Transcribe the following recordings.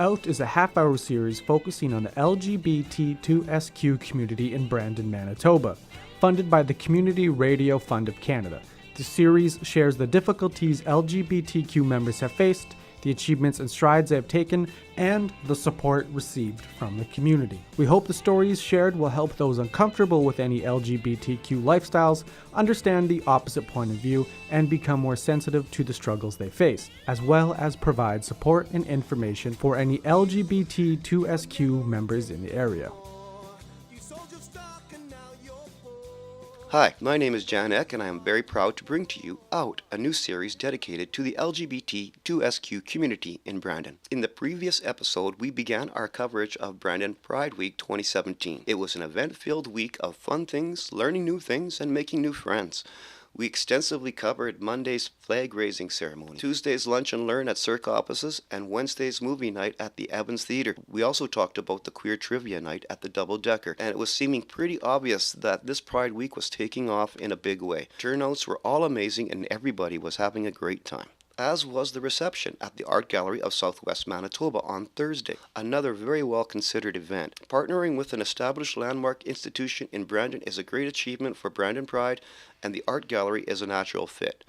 Out is a half-hour series focusing on the LGBTTQ community in Brandon, Manitoba, funded by the Community Radio Fund of Canada. The series shares the difficulties LGBTQ members have faced, the achievements and strides they have taken, and the support received from the community. We hope the stories shared will help those uncomfortable with any LGBTQ lifestyles understand the opposite point of view and become more sensitive to the struggles they face, as well as provide support and information for any LGBTQSQ members in the area. Hi, my name is Jan Eck, and I am very proud to bring to you Out, a new series dedicated to the LGBTQSQ community in Brandon. In the previous episode, we began our coverage of Brandon Pride Week 2017. It was an event-filled week of fun things, learning new things, and making new friends. We extensively covered Monday's flag-raising ceremony, Tuesday's lunch and learn at Cirque Offices, and Wednesday's movie night at the Evans Theatre. We also talked about the queer trivia night at the Double Decker, and it was seeming pretty obvious that this Pride Week was taking off in a big way. Turnouts were all amazing and everybody was having a great time, as was the reception at the Art Gallery of Southwest Manitoba on Thursday. Another very well-considered event. Partnering with an established landmark institution in Brandon is a great achievement for Brandon Pride, and the Art Gallery is a natural fit.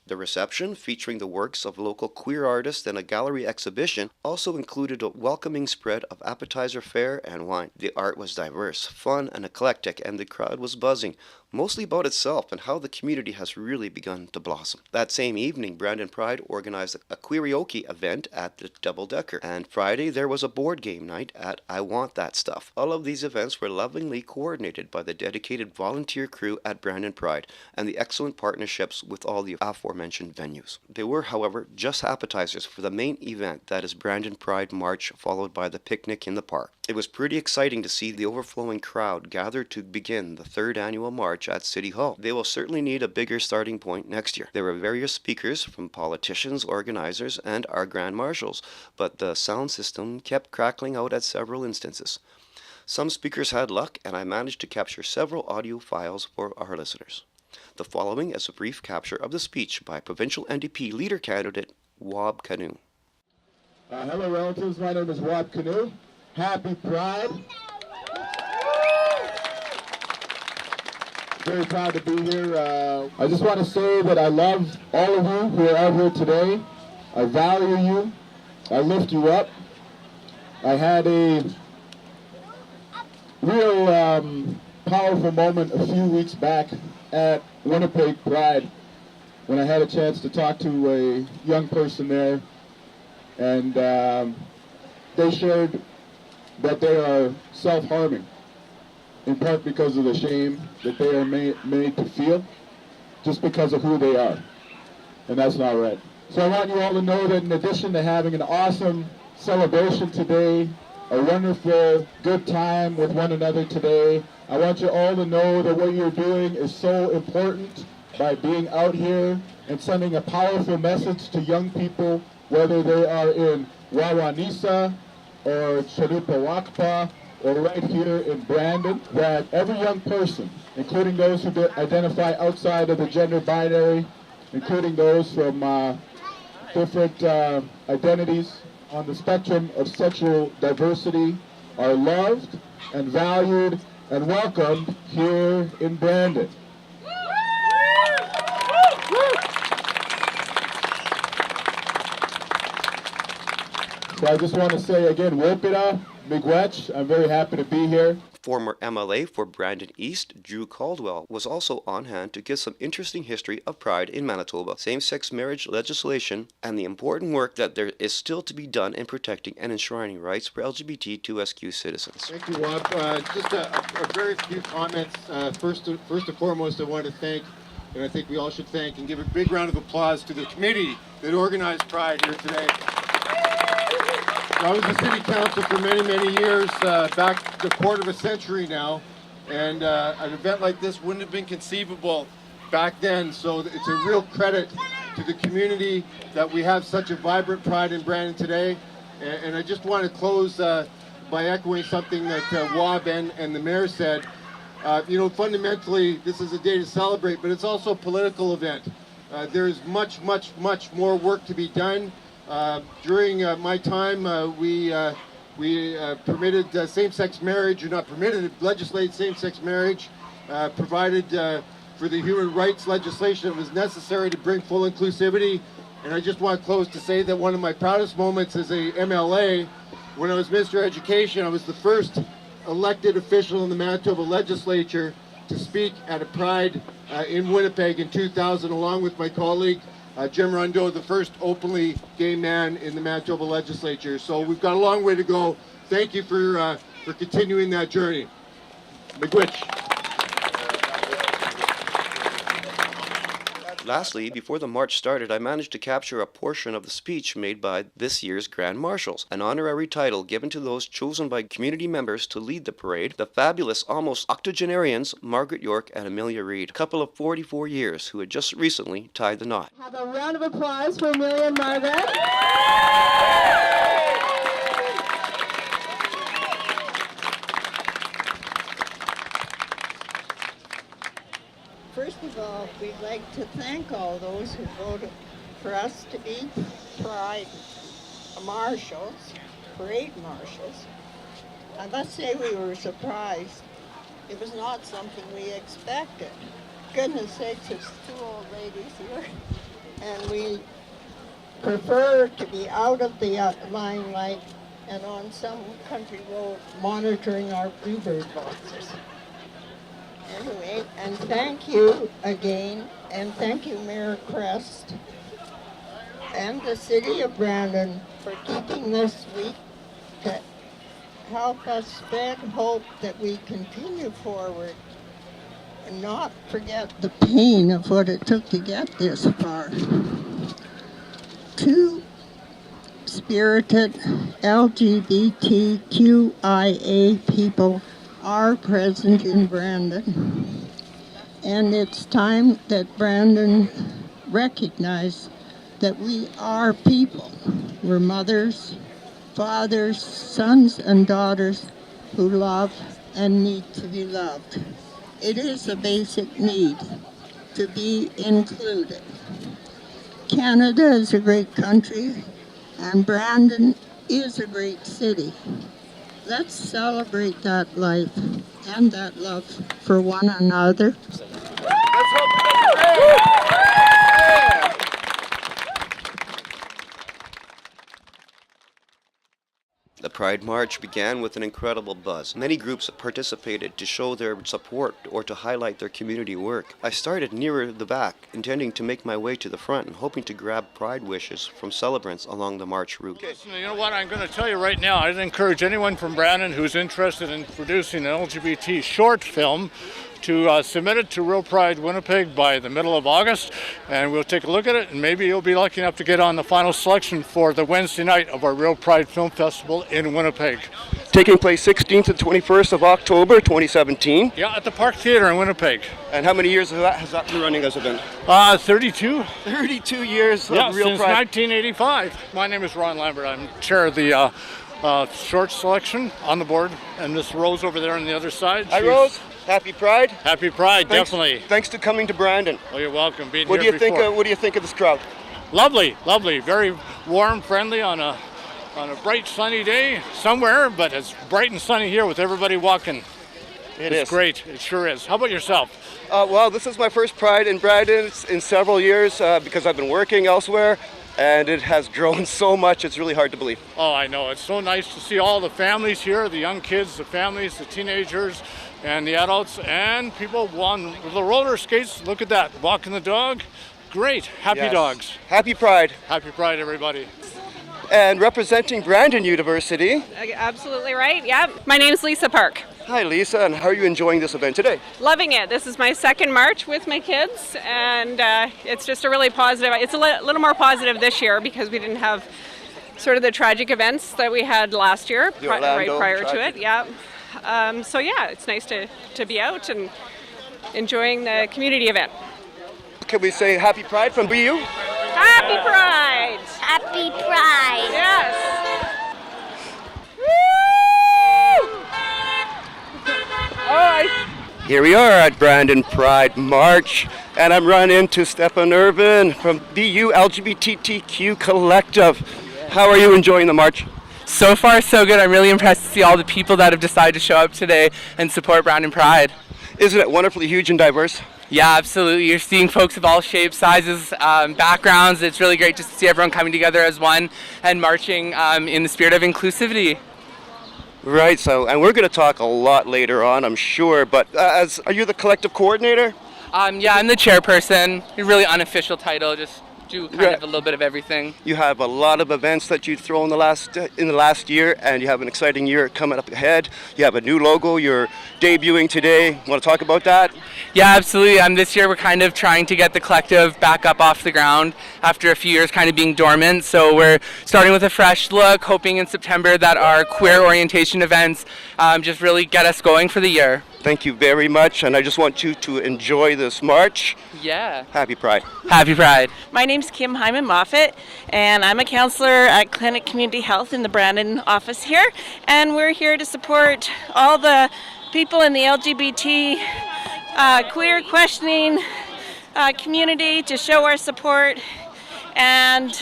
The reception, featuring the works of local queer artists and a gallery exhibition, also included a welcoming spread of appetizer fare and wine. The art was diverse, fun, and eclectic, and the crowd was buzzing, mostly about itself and how the community has really begun to blossom. That same evening, Brandon Pride organized a karaoke event at the Double Decker, and Friday there was a board game night at I Want That Stuff. All of these events were lovingly coordinated by the dedicated volunteer crew at Brandon Pride and the excellent partnerships with all the aforementioned venues. They were, however, just appetizers for the main event, that is Brandon Pride March, followed by the picnic in the park. It was pretty exciting to see the overflowing crowd gather to begin the third annual march at City Hall. They will certainly need a bigger starting point next year. There were various speakers from politicians, organizers, and our Grand Marshals, but the sound system kept crackling out at several instances. Some speakers had luck, and I managed to capture several audio files for our listeners. The following is a brief capture of the speech by provincial NDP leader candidate Wab Canoe. Hello relatives, my name is Wab Canoe. Happy Pride. Very proud to be here. I just want to say that I love all of you who are out here today. I value you. I lift you up. I had a real powerful moment a few weeks back at Winnipeg Pride when I had a chance to talk to a young person there, and they shared that they are self-harming, in part because of the shame that they are made to feel just because of who they are. And that's not right. So I want you all to know that in addition to having an awesome celebration today, a wonderful, good time with one another today, I want you all to know that what you're doing is so important by being out here and sending a powerful message to young people, whether they are in Wawanisa or Chalupa or right here in Brandon, that every young person, including those who identify outside of the gender binary, including those from different identities on the spectrum of sexual diversity, are loved and valued and welcomed here in Brandon. So I just want to say again, Wopida, Miigwech, I'm very happy to be here. Former MLA for Brandon East, Drew Caldwell, was also on hand to give some interesting history of Pride in Manitoba, same-sex marriage legislation, and the important work that there is still to be done in protecting and enshrining rights for LGBTQSQ citizens. Thank you, Wab. Just a very few comments. First and foremost, I want to thank, and I think we all should thank, and give a big round of applause to the committee that organized Pride here today. I was the city council for many, many years, back a quarter of a century now, and an event like this wouldn't have been conceivable back then, so it's a real credit to the community that we have such a vibrant Pride in Brandon today. And I just want to close by echoing something that Wab and the mayor said. Fundamentally, this is a day to celebrate, but it's also a political event. There's much, much, much more work to be done. During my time, we permitted same-sex marriage, or not permitted, legislated same-sex marriage, provided for the human rights legislation that was necessary to bring full inclusivity. And I just want to close to say that one of my proudest moments as a MLA, when I was Minister of Education, I was the first elected official in the Manitoba legislature to speak at a Pride in Winnipeg in 2000, along with my colleague Jim Rondeau, the first openly gay man in the Manitoba legislature. So we've got a long way to go. Thank you for continuing that journey. Miigwech. Lastly, before the march started, I managed to capture a portion of the speech made by this year's Grand Marshals, an honorary title given to those chosen by community members to lead the parade, the fabulous, almost octogenarians Margaret York and Amelia Reid, a couple of 44 years who had just recently tied the knot. Have a round of applause for Amelia and Margaret. First of all, we'd like to thank all those who voted for us to be Pride Marshals, Parade Marshals. I must say we were surprised. It was not something we expected. Goodness sakes, there's two old ladies here, and we prefer to be out of the limelight and on some country road monitoring our bluebird boxes. Anyway, and thank you again, and thank you, Mayor Crest, and the City of Brandon for keeping this week to help us spread hope that we continue forward and not forget the pain of what it took to get this far. Two spirited LGBTQIA people are present in Brandon, and it's time that Brandon recognize that we are people. We're mothers, fathers, sons, and daughters who love and need to be loved. It is a basic need to be included. Canada is a great country, and Brandon is a great city. Let's celebrate that life and that love for one another. The Pride March began with an incredible buzz. Many groups participated to show their support or to highlight their community work. I started nearer the back, intending to make my way to the front and hoping to grab pride wishes from celebrants along the march route. Listen, you know what, I'm going to tell you right now, I'd encourage anyone from Brandon who's interested in producing an LGBT short film to submit it to Real Pride Winnipeg by the middle of August, and we'll take a look at it, and maybe you'll be lucky enough to get on the final selection for the Wednesday night of our Real Pride Film Festival in Winnipeg. Taking place 16th to 21st of October 2017. Yeah, at the Park Theatre in Winnipeg. And how many years has that been running as an event? 32. 32 years of Yeah, Real since Pride. 1985. My name is Ron Lambert. I'm chair of the short selection on the board, and Miss Rose over there on the other side. Hi, Rose. Happy Pride. Happy Pride, definitely. Thanks to coming to Brandon. Oh, you're welcome. Being What do here you think? before. What do you think of this crowd? Lovely, lovely. Very warm, friendly on a bright, sunny day somewhere, but it's bright and sunny here with everybody walking. It's great. It sure is. How about yourself? Well, this is my first Pride in Brandon in several years because I've been working elsewhere, and it has grown so much. It's really hard to believe. Oh, I know. It's so nice to see all the families here, the young kids, the families, the teenagers, and the adults, and people on the roller skates. Look at that. Walking the dog. Great. Happy dogs. Happy Pride. Happy Pride, everybody. And representing Brandon University. Absolutely right. Yeah. My name's Lisa Park. Hi, Lisa, and how are you enjoying this event today? Loving it. This is my second march with my kids, and it's just a really positive. It's a little more positive this year because we didn't have sort of the tragic events that we had last year, right prior to it. Yeah. So yeah, it's nice to be out and enjoying the community event. Can we say Happy Pride from BU? Happy Pride! Happy Pride! Yes! Woo! Here we are at Brandon Pride March, and I'm running into Stefan Irvin from BU LGBTTQ Collective. How are you enjoying the march? So far, so good. I'm really impressed to see all the people that have decided to show up today and support Brandon Pride. Isn't it wonderfully huge and diverse? Yeah, absolutely. You're seeing folks of all shapes, sizes, backgrounds. It's really great just to see everyone coming together as one and marching in the spirit of inclusivity. Right, and we're going to talk a lot later on, I'm sure, but are you the collective coordinator? Yeah, I'm the chairperson. A really unofficial title, just do kind of a little bit of everything. You have a lot of events that you throw in the last year, and you have an exciting year coming up ahead. You have a new logo you're debuting today. Want to talk about that? Yeah, absolutely. This year we're kind of trying to get the collective back up off the ground after a few years kind of being dormant. So we're starting with a fresh look, hoping in September that our queer orientation events just really get us going for the year. Thank you very much, and I just want you to enjoy this march. Yeah. Happy Pride. Happy Pride. My name's Kim Hyman Moffat, and I'm a counselor at Clinic Community Health in the Brandon office here, and we're here to support all the people in the LGBT queer questioning community, to show our support and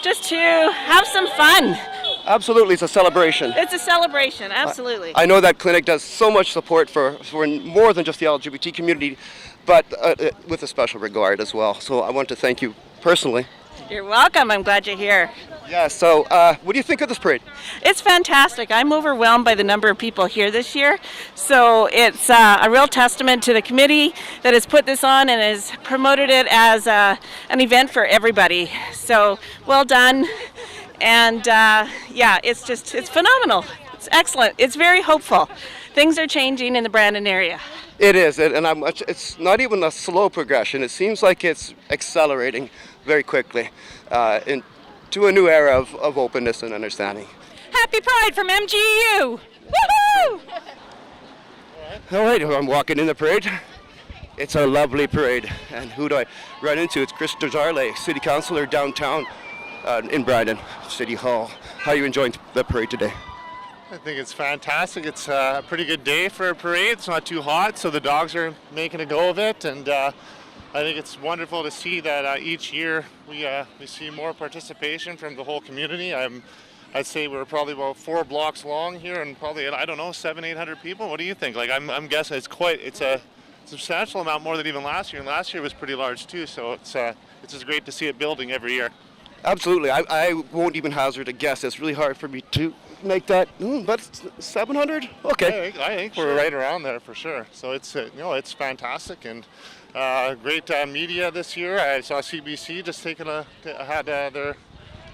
just to have some fun. Absolutely, it's a celebration. It's a celebration, absolutely. I know that clinic does so much support for more than just the LGBT community, but with a special regard as well. So I want to thank you personally. You're welcome. I'm glad you're here. Yeah, so what do you think of this parade? It's fantastic. I'm overwhelmed by the number of people here this year. So it's a real testament to the committee that has put this on and has promoted it as an event for everybody. So well done. And yeah, it's phenomenal. It's excellent. It's very hopeful. Things are changing in the Brandon area. It is, and it's not even a slow progression. It seems like it's accelerating very quickly into a new era of openness and understanding. Happy Pride from MGU! Woohoo! All right, I'm walking in the parade. It's a lovely parade, and who do I run into? It's Chris Desjardins, City Councilor downtown in Brandon City Hall. How are you enjoying the parade today? I think it's fantastic. It's a pretty good day for a parade. It's not too hot, so the dogs are making a go of it, and I think it's wonderful to see that each year we see more participation from the whole community. I'd say we're probably about 4 blocks long here, and probably, I don't know, 700-800 people. What do you think? Like, I'm guessing it's a substantial amount more than even last year, and last year was pretty large too. So it's just great to see it building every year. Absolutely. I won't even hazard a guess. It's really hard for me to make that, but 700? Okay. I think we're right around there for sure. So it's it's fantastic, and great media this year. I saw CBC just had their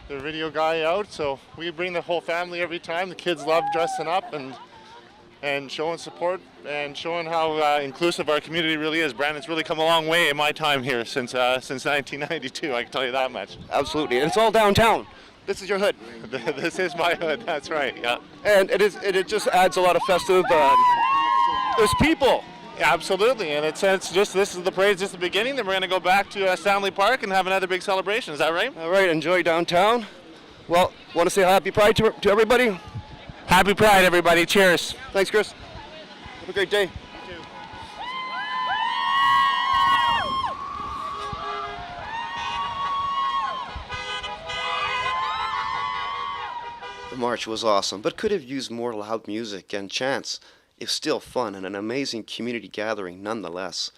video guy out. So we bring the whole family every time. The kids love dressing up and showing support and showing how inclusive our community really is. Brandon's really come a long way in my time here since 1992, I can tell you that much. Absolutely, and it's all downtown. This is your hood. This is my hood, that's right, yeah. And it just adds a lot of festive, there's people. Yeah, absolutely, and this is the parade, just the beginning, then we're going to go back to Stanley Park and have another big celebration, is that right? All right, enjoy downtown. Well, want to say happy Pride to everybody? Happy Pride, everybody. Cheers. Thanks, Chris. Have a great day. You too. The march was awesome, but could have used more loud music and chants. It's still fun and an amazing community gathering nonetheless.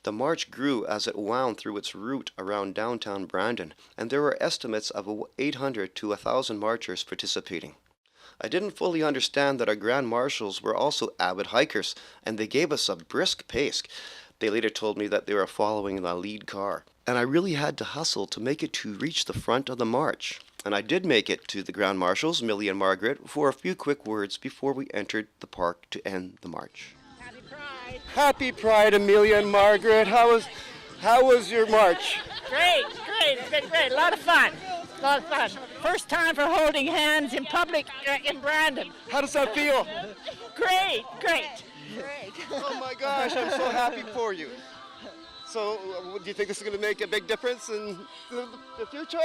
The march grew as it wound through its route around downtown Brandon, and there were estimates of 800 to 1,000 marchers participating. I didn't fully understand that our Grand Marshals were also avid hikers, and they gave us a brisk pace. They later told me that they were following the lead car, and I really had to hustle to make it to reach the front of the march. And I did make it to the Grand Marshals, Millie and Margaret, for a few quick words before we entered the park to end the march. Happy Pride! Happy Pride, Amelia and Margaret. How was your march? Great. It's been great. A lot of fun. First time for holding hands in public in Brandon. How does that feel? Great. Oh my gosh, I'm so happy for you. So, do you think this is going to make a big difference in the future?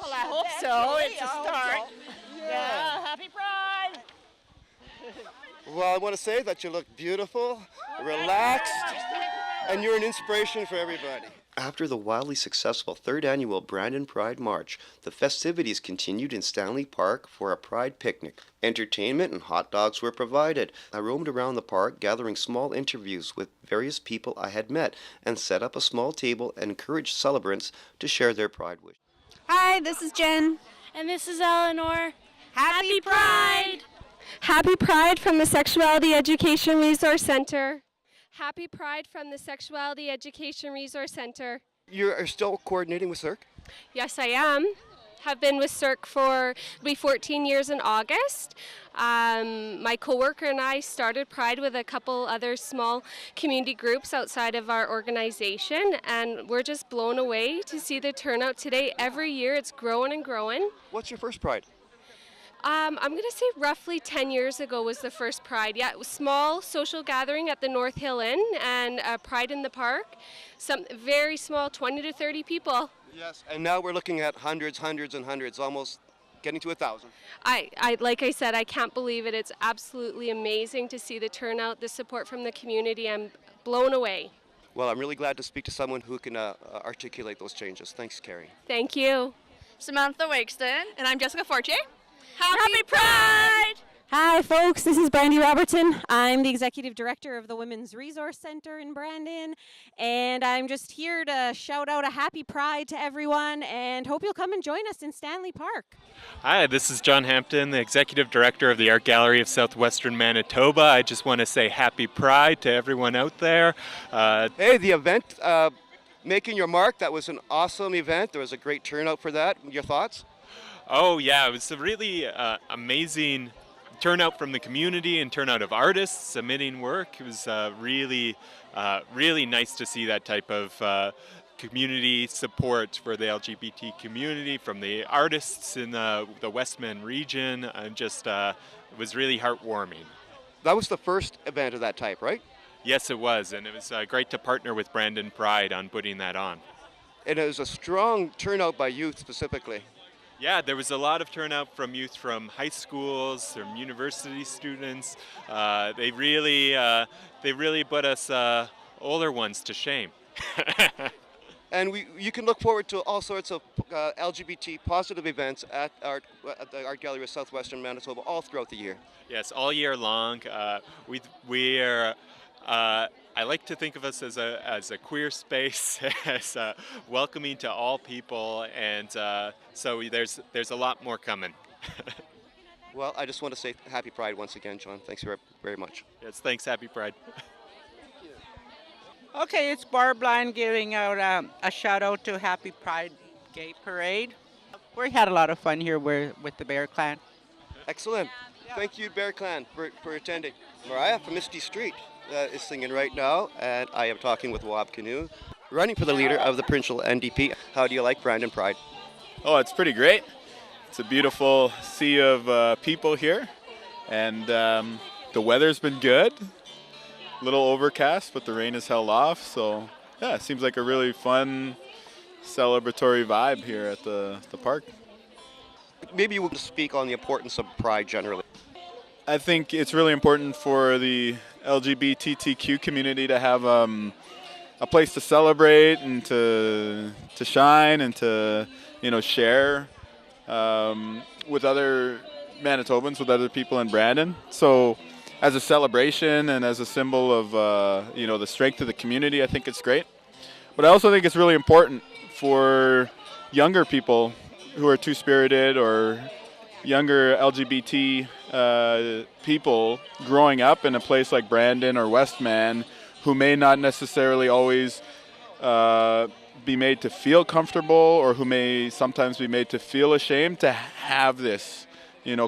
Well, I hope so. It's a start. Yeah. Happy Pride! Well, I want to say that you look beautiful. relaxed, and you're an inspiration for everybody. After the wildly successful third annual Brandon Pride March, the festivities continued in Stanley Park for a Pride picnic. Entertainment and hot dogs were provided. I roamed around the park, gathering small interviews with various people I had met, and set up a small table and encouraged celebrants to share their Pride wish. Hi, this is Jen. And this is Eleanor. Happy Pride! Happy Pride from the Sexuality Education Resource Center. Happy Pride from the Sexuality Education Resource Center. You are still coordinating with CERC? Yes, I am. Have been with CERC for it'll be 14 years in August. My coworker and I started Pride with a couple other small community groups outside of our organization, and we're just blown away to see the turnout today. Every year it's growing and growing. What's your first Pride? I'm going to say roughly 10 years ago was the first Pride. Yeah, it was small social gathering at the North Hill Inn and Pride in the Park. Some very small, 20 to 30 people. Yes, and now we're looking at hundreds, and hundreds, almost getting to 1,000. Like I said, I can't believe it. It's absolutely amazing to see the turnout, the support from the community. I'm blown away. Well, I'm really glad to speak to someone who can articulate those changes. Thanks, Carrie. Thank you. Samantha Wakeston. And I'm Jessica Fortier. Happy Pride! Hi folks, this is Brandy Robertson. I'm the Executive Director of the Women's Resource Center in Brandon, and I'm just here to shout out a happy Pride to everyone and hope you'll come and join us in Stanley Park. Hi, this is John Hampton, the Executive Director of the Art Gallery of Southwestern Manitoba. I just want to say happy Pride to everyone out there. Hey, the event, Making Your Mark, that was an awesome event. There was a great turnout for that. Your thoughts? Oh yeah, it was a really amazing turnout from the community and turnout of artists submitting work. It was really nice to see that type of community support for the LGBT community from the artists in the Westman region. And just it was really heartwarming. That was the first event of that type, right? Yes, it was, and it was great to partner with Brandon Pride on putting that on. And it was a strong turnout by youth specifically. Yeah, there was a lot of turnout from youth from high schools, from university students. They really put us older ones to shame. And you can look forward to all sorts of LGBT positive events at the Art Gallery of Southwestern Manitoba all throughout the year. Yes, all year long. We are. I like to think of us as a queer space, as welcoming to all people, and so there's a lot more coming. Well, I just want to say happy Pride once again, John. Thanks very, very much. Yes, thanks. Happy Pride. Okay, it's Barb Line giving out a shout out to Happy Pride Gay Parade. We had a lot of fun here with the Bear Clan. Excellent. Thank you, Bear Clan, for attending. Mariah from Misty Street is singing right now, and I am talking with Wab Canoe, running for the leader of the provincial NDP. How do you like Brandon Pride? Oh, it's pretty great. It's a beautiful sea of people here, and the weather's been good. A little overcast, but the rain has held off, so yeah, it seems like a really fun celebratory vibe here at the park. Maybe you will speak on the importance of Pride generally. I think it's really important for the LGBTTQ community to have a place to celebrate and to shine and to share with other Manitobans, with other people in Brandon. So as a celebration and as a symbol of the strength of the community, I think it's great. But I also think it's really important for younger people who are two-spirited or younger LGBT people growing up in a place like Brandon or Westman who may not necessarily always be made to feel comfortable, or who may sometimes be made to feel ashamed, to have this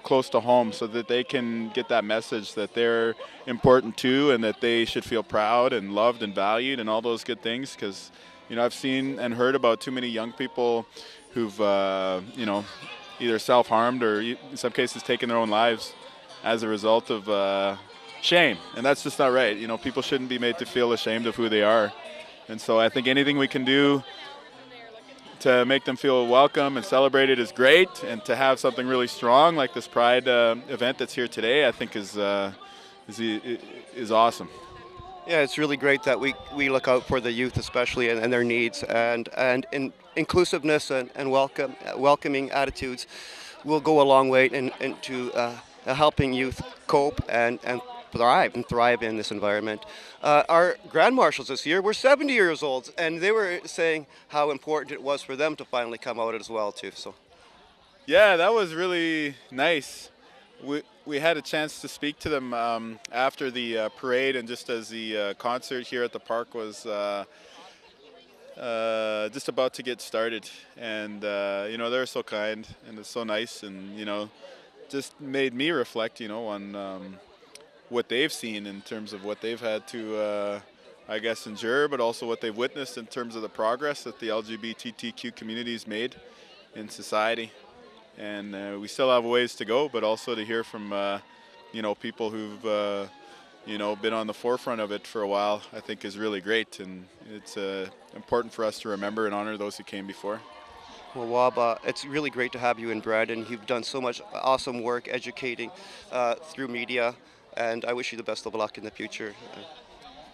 close to home, so that they can get that message that they're important too, and that they should feel proud and loved and valued and all those good things. Because I've seen and heard about too many young people who've either self-harmed or in some cases taken their own lives as a result of shame, and that's just not right. People shouldn't be made to feel ashamed of who they are, and so I think anything we can do to make them feel welcome and celebrated is great, and to have something really strong like this Pride event that's here today, I think is awesome. Yeah, it's really great that we look out for the youth especially and their needs, and in inclusiveness and welcoming attitudes will go a long way into helping youth cope and thrive in this environment. Our Grand Marshals this year were 70 years old, and they were saying how important it was for them to finally come out as well too. So Yeah, that was really nice. We had a chance to speak to them after the parade, and just as the concert here at the park was just about to get started. And they're so kind, and it's so nice, and just made me reflect, on what they've seen in terms of what they've had to, I guess, endure, but also what they've witnessed in terms of the progress that the LGBTTQ community's made in society. And we still have a ways to go, but also to hear from, people who've, been on the forefront of it for a while, I think is really great. And it's important for us to remember and honor those who came before. Well, Wab, it's really great to have you in Brandon. You've done so much awesome work educating through media, and I wish you the best of luck in the future.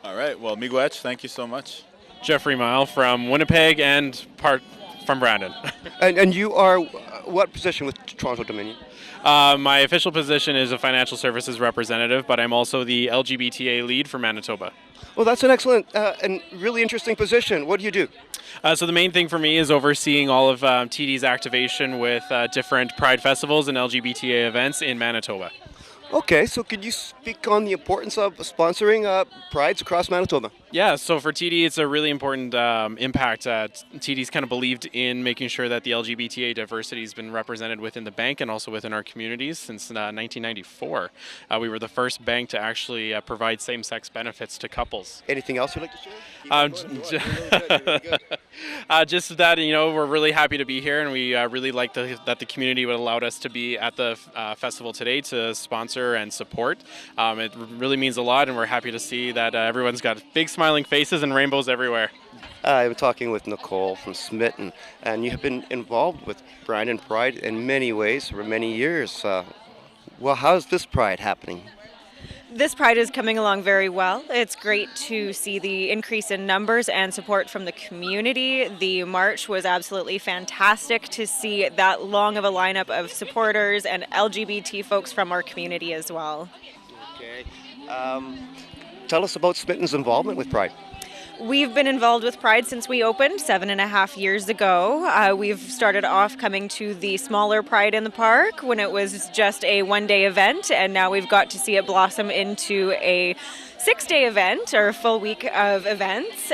All right. Well, miigwech, thank you so much. Jeffrey Mile from Winnipeg and part from Brandon. And you are what position with Toronto Dominion? My official position is a financial services representative, but I'm also the LGBTA lead for Manitoba. Well, that's an excellent and really interesting position. What do you do? So the main thing for me is overseeing all of TD's activation with different Pride festivals and LGBTA events in Manitoba. Okay, so could you speak on the importance of sponsoring prides across Manitoba? Yeah, so for TD, it's a really important impact. TD's kind of believed in making sure that the LGBTA diversity has been represented within the bank and also within our communities since 1994. We were the first bank to actually provide same-sex benefits to couples. Anything else you'd like to share? Just that, we're really happy to be here, and we really like that the community would allow us to be at the festival today to sponsor and support. It really means a lot, and we're happy to see that everyone's got big smiling faces and rainbows everywhere. I'm talking with Nicole from Smitten, and you have been involved with Brandon Pride in many ways for many years. Well, how's this Pride happening? This Pride is coming along very well. It's great to see the increase in numbers and support from the community. The march was absolutely fantastic to see that long of a lineup of supporters and LGBT folks from our community as well. Okay. Tell us about Smitten's involvement with Pride. We've been involved with Pride since we opened 7.5 years ago. We've started off coming to the smaller Pride in the park when it was just a one-day event, and now we've got to see it blossom into a 6-day event or a full week of events.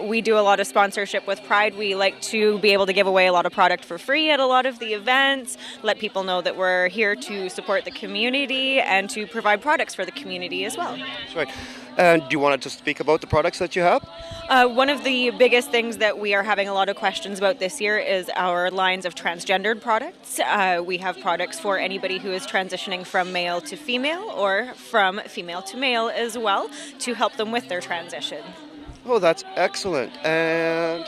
We do a lot of sponsorship with Pride. We like to be able to give away a lot of product for free at a lot of the events, let people know that we're here to support the community and to provide products for the community as well. That's right. And do you want to speak about the products that you have? One of the biggest things that we are having a lot of questions about this year is our lines of transgendered products. We have products for anybody who is transitioning from male to female or from female to male as well to help them with their transition. Oh, that's excellent. And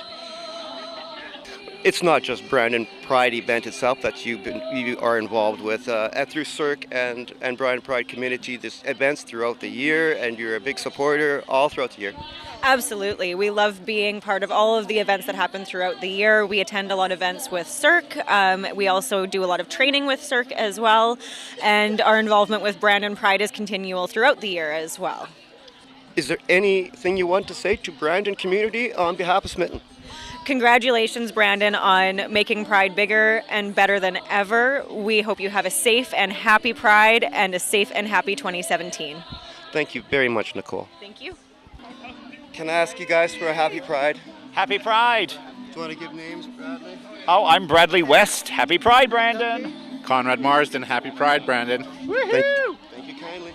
it's not just Brandon Pride event itself that you are involved with. Through CIRC and Brandon Pride community, there's events throughout the year, and you're a big supporter all throughout the year. Absolutely. We love being part of all of the events that happen throughout the year. We attend a lot of events with CIRC. We also do a lot of training with CIRC as well. And our involvement with Brandon Pride is continual throughout the year as well. Is there anything you want to say to Brandon community on behalf of Smitten? Congratulations, Brandon, on making Pride bigger and better than ever. We hope you have a safe and happy Pride and a safe and happy 2017. Thank you very much, Nicole. Thank you. Can I ask you guys for a happy Pride? Happy Pride. Do you want to give names, Bradley? Oh, I'm Bradley West. Happy Pride, Brandon. Conrad Marsden. Happy Pride, Brandon. Woohoo! Thank you kindly.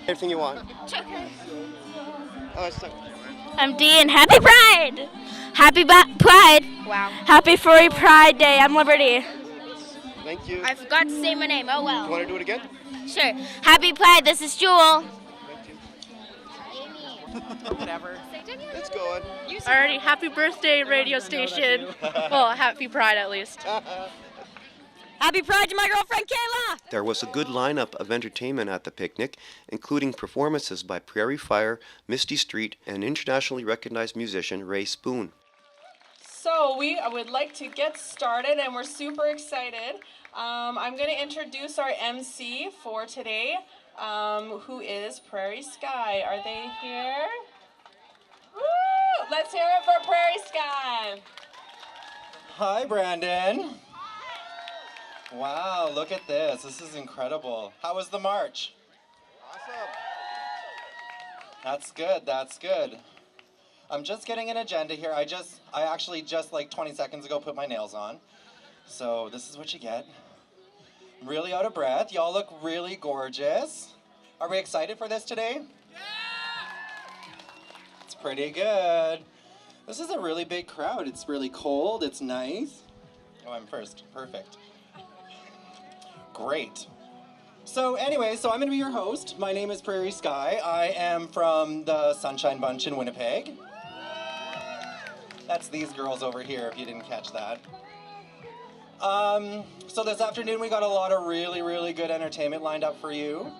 Anything you want? Oh, it's I'm Dee and happy Pride. Happy Pride. Wow. Happy Furry Pride Day. I'm Liberty. Thank you. I forgot to say my name. Oh well. You want to do it again? Sure. Happy Pride. This is Jewel. Whatever. Let's go on. Alrighty, happy birthday radio station. Well, happy Pride at least. Happy Pride to my girlfriend Kayla! There was a good lineup of entertainment at the picnic, including performances by Prairie Fire, Misty Street, and internationally recognized musician Ray Spoon. So we would like to get started, and we're super excited. I'm going to introduce our MC for today, who is Prairie Sky. Are they here? Woo! Let's hear it for Prairie Sky. Hi, Brandon. Wow, look at this. This is incredible. How was the march? Awesome. That's good. That's good. I'm just getting an agenda here. I actually just like 20 seconds ago put my nails on. So this is what you get. I'm really out of breath. Y'all look really gorgeous. Are we excited for this today? Yeah! It's pretty good. This is a really big crowd. It's really cold. It's nice. Oh, I'm first. Perfect. Great. So anyway, I'm going to be your host. My name is Prairie Sky. I am from the Sunshine Bunch in Winnipeg. That's these girls over here, if you didn't catch that. So this afternoon we got a lot of really, really good entertainment lined up for you.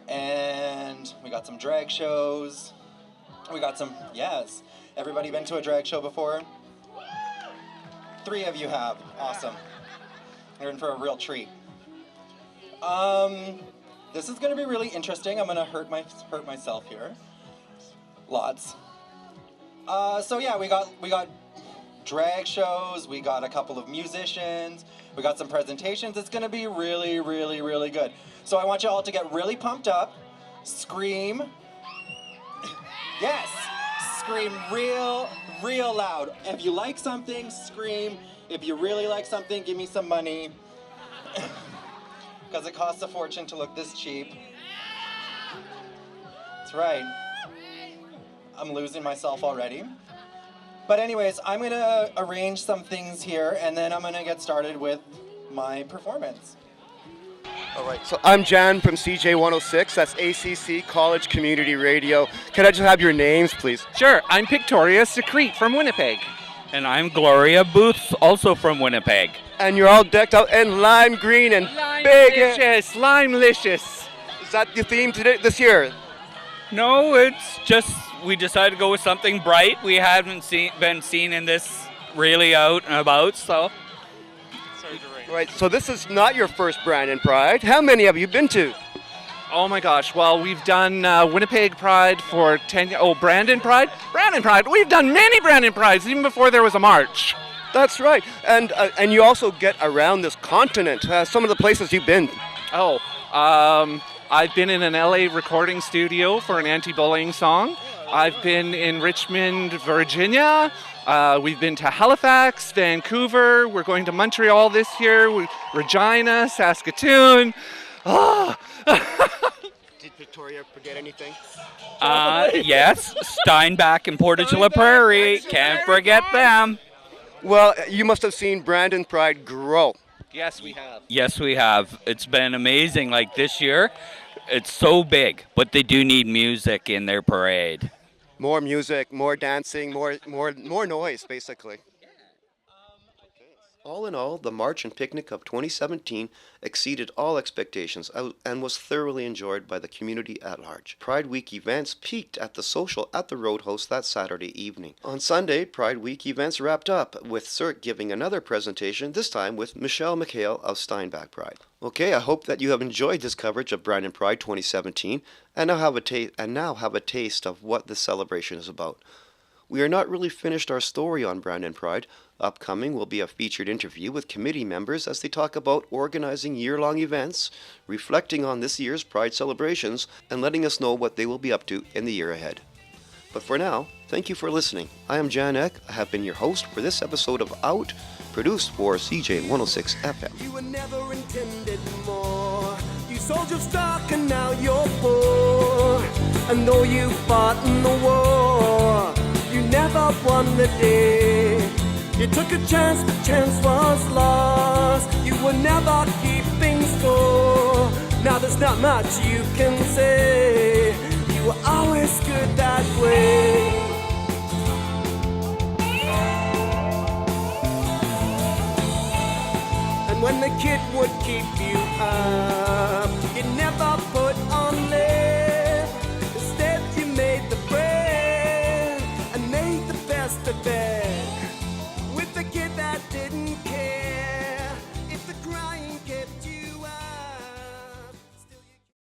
And we got some drag shows. We got some, yes. Everybody been to a drag show before? 3 of you have. Awesome. You're in for a real treat. This is going to be really interesting. I'm going to hurt myself here. Lots. So yeah, we got drag shows. We got a couple of musicians. We got some presentations. It's going to be really, really, really good. So I want you all to get really pumped up. Scream. Yes. Scream real, real loud. If you like something, scream. If you really like something, give me some money. Because it costs a fortune to look this cheap. That's right. I'm losing myself already. But anyways, I'm going to arrange some things here, and then I'm going to get started with my performance. All right, so I'm Jan from CJ106, that's ACC College Community Radio. Can I just have your names, please? Sure, I'm Victoria Secrete from Winnipeg. And I'm Gloria Booth, also from Winnipeg. And you're all decked out in lime green and big. Limelicious, limelicious. Is that the theme today, this year? No, it's just we decided to go with something bright. We haven't been seen in this really out and about, so. Right, so this is not your first Brandon Pride. How many have you been to? Oh my gosh, well, we've done Winnipeg Pride for 10 years. Oh, Brandon Pride? Brandon Pride. We've done many Brandon Prides, even before there was a march. That's right. And you also get around this continent. Some of the places you've been. Oh, I've been in an LA recording studio for an anti-bullying song. I've been in Richmond, Virginia. We've been to Halifax, Vancouver. We're going to Montreal this year. Regina, Saskatoon. Oh. Did Victoria forget anything? Yes, Steinbach and Portage La Prairie. Can't forget them. Well, you must have seen Brandon Pride grow. Yes, we have. Yes, we have. It's been amazing. Like this year, it's so big, but they do need music in their parade. More music, more dancing, more noise, basically. All in all, the March and Picnic of 2017 exceeded all expectations and was thoroughly enjoyed by the community at large. Pride Week events peaked at the social at the Roadhouse that Saturday evening. On Sunday, Pride Week events wrapped up, with Cirque giving another presentation, this time with Michelle McHale of Steinbach Pride. Okay, I hope that you have enjoyed this coverage of Brandon Pride 2017 and now have a taste of what this celebration is about. We are not really finished our story on Brandon Pride. Upcoming will be a featured interview with committee members as they talk about organizing year-long events, reflecting on this year's Pride celebrations, and letting us know what they will be up to in the year ahead. But for now, thank you for listening. I am Jan Eck. I have been your host for this episode of Out, produced for CJ106 FM. You were never intended more. You sold your stock and now you're poor. And though you fought in the war, you never won the day. You took a chance, but chance was lost. You were never keeping score. Now there's not much you can say. You were always good that way. And when the kid would keep you up. You never